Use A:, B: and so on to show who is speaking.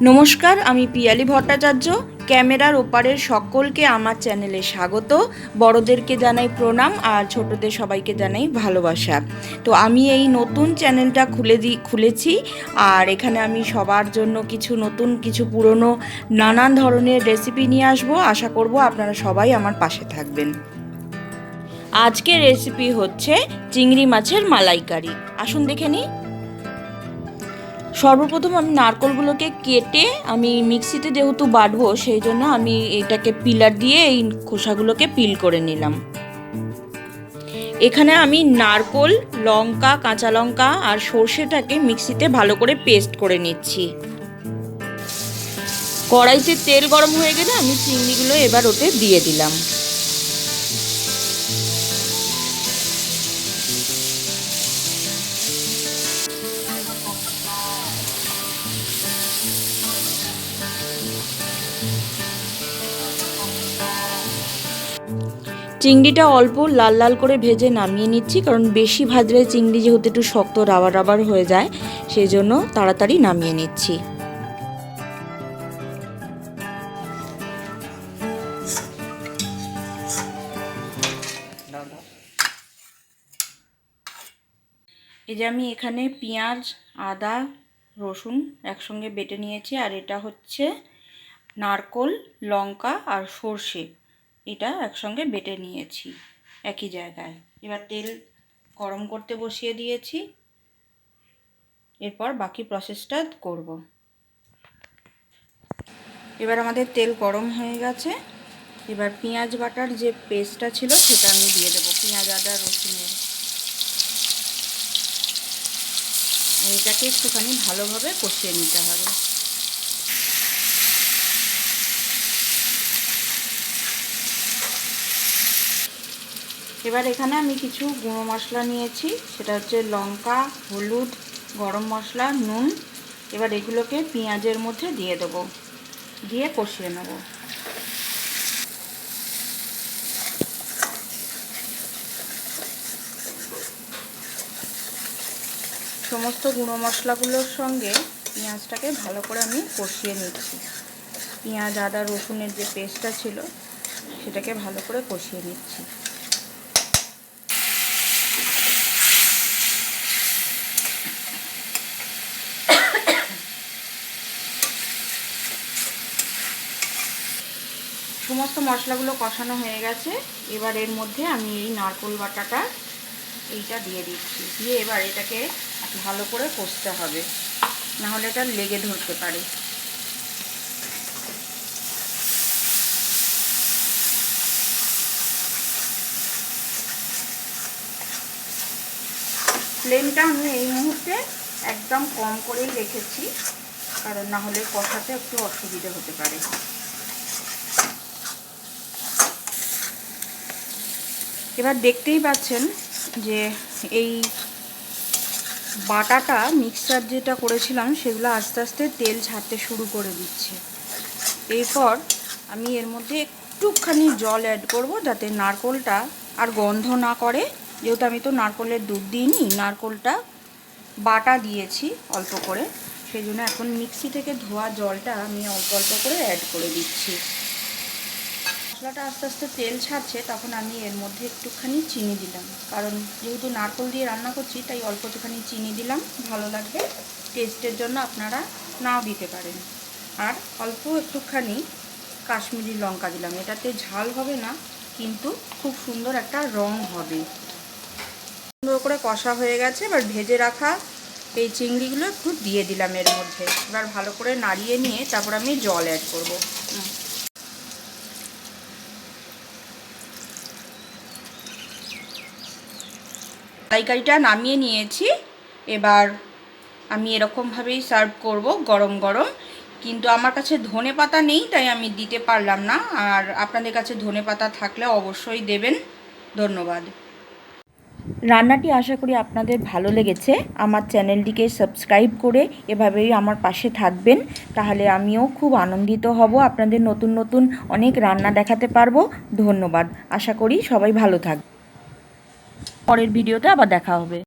A: নমস্কার, আমি পিয়ালি ভট্টাচার্য। ক্যামেরার ওপারের সকলকে আমার চ্যানেলে স্বাগত। বড়দেরকে জানাই প্রণাম আর ছোটদের সবাইকে জানাই ভালোবাসা। তো আমি এই নতুন চ্যানেলটা খুলেছি আর এখানে আমি সবার জন্য কিছু নতুন কিছু পুরনো নানান ধরনের রেসিপি নিয়ে আসবো। আশা করব আপনারা সবাই আমার পাশে থাকবেন। আজকের রেসিপি হচ্ছে চিংড়ি মাছের মালাইকারি। আসুন দেখে নিই। সর্বপ্রথম আমি নারকেলগুলোকে কেটে আমি মিক্সিতে যেহেতু বাটবো সেই জন্য আমি এটাকে পিলার দিয়ে এই খোসাগুলোকে পিল করে নিলাম। এখানে আমি নারকেল, লঙ্কা, কাঁচা লঙ্কা আর সর্ষেটাকে মিক্সিতে ভালো করে পেস্ট করে নিচ্ছি। কড়াইতে তেল গরম হয়ে গেলে আমি চিংড়িগুলো এবার ওতে দিয়ে দিলাম। চিংড়িটা অল্প লাল লাল করে ভেজে নামিয়ে নিচ্ছি, কারণ বেশি ভাজলে চিংড়ি যেহেতু একটু শক্ত রাবার রাবার হয়ে যায়, সেই জন্য তাড়াতাড়ি নামিয়ে নিচ্ছি। এই যে আমি এখানে পেঁয়াজ, আদা, রসুন একসঙ্গে বেটে নিয়েছি, আর এটা হচ্ছে নারকেল, লঙ্কা আর সর্ষে, এটা একসঙ্গে বেটে নিয়েছি একই জায়গায়। এবার তেল গরম করতে বসিয়ে দিয়েছি, এরপর বাকি প্রসেসটা করব। এবার আমাদের তেল গরম হয়ে গেছে, এবার পেঁয়াজ বাটার যে পেস্টটা ছিল সেটা আমি দিয়ে দেবো, পেঁয়াজ, আদা, রসুনের। এটাকে একটুখানি ভালোভাবে কষিয়ে নিতে হবে। এবার এখানে আমি কিছু গুঁড়ো মশলা নিয়েছি, সেটা হচ্ছে লঙ্কা, হলুদ, গরম মশলা, নুন। এবার এগুলোকে পেঁয়াজের মধ্যে দিয়ে দেবো, দিয়ে কষিয়ে নেব। সমস্ত গুঁড়ো মশলাগুলোর সঙ্গে পেঁয়াজটাকে ভালো করে আমি কষিয়ে নিচ্ছি। পেঁয়াজ, আদা, রসুনের যে পেস্টটা ছিল সেটাকে ভালো করে কষিয়ে নিচ্ছি। সমস্ত মশলাগুলো কষানো হয়ে গেছে, এবার এর মধ্যে আমি এই নারকেল বাটাটা এইটা দিয়ে দিচ্ছি, দিয়ে এবার এটাকে ভালো করে কষতে হবে, নাহলে এটা লেগে ধরতে পারে। ফ্লেমটা আমি এই মুহূর্তে একদম কম করেই রেখেছি, কারণ না হলে কষাতে একটু অসুবিধা হতে পারে। এবার দেখতেই পাচ্ছেন যে এই বাটাটা মিক্সচার যেটা করেছিলাম সেগুলো আস্তে আস্তে তেল ছাড়তে শুরু করে দিচ্ছে। এরপর আমি এর মধ্যে একটুখানি জল অ্যাড করব, যাতে নারকেলটা আর গন্ধ না করে, যেহেতু আমি তো নারকেলের দুধ দিইনি, নারকেলটা বাটা দিয়েছি অল্প করে, সেই জন্য এখন মিক্সি থেকে ধোয়া জলটা আমি অল্প অল্প করে অ্যাড করে দিচ্ছি। মশলাটা আস্তে আস্তে তেল ছাড়ছে, তখন আমি এর মধ্যে একটুখানি চিনি দিলাম, কারণ যেহেতু নারকেল দিয়ে রান্না করছি তাই অল্প একটুখানি চিনি দিলাম, ভালো লাগবে টেস্টের জন্য, আপনারা নাও দিতে পারেন। আর অল্প একটুখানি কাশ্মীরি লঙ্কা দিলাম, এটাতে ঝাল হবে না কিন্তু খুব সুন্দর একটা রং হবে। সুন্দর করে কষা হয়ে গেছে, এবার ভেজে রাখা এই চিংড়িগুলো একটু দিয়ে দিলাম এর মধ্যে। এবার ভালো করে নাড়িয়ে নিয়ে তারপর আমি জল অ্যাড করব। মালাইকারিটা নামিয়ে নিয়েছি, এবার আমি এরকমভাবেই সার্ভ করব গরম গরম। কিন্তু আমার কাছে ধনেপাতা নেই তাই আমি দিতে পারলাম না, আর আপনাদের কাছে ধনেপাতা থাকলে অবশ্যই দেবেন। ধন্যবাদ। রান্নাটি আশা করি আপনাদের ভালো লেগেছে। আমার চ্যানেলটিকে সাবস্ক্রাইব করে এভাবেই আমার পাশে থাকবেন, তাহলে আমিও খুব আনন্দিত হব, আপনাদের নতুন নতুন অনেক রান্না দেখাতে পারবো। ধন্যবাদ। আশা করি সবাই ভালো থাকবে। পরের ভিডিওতে আবার দেখা হবে।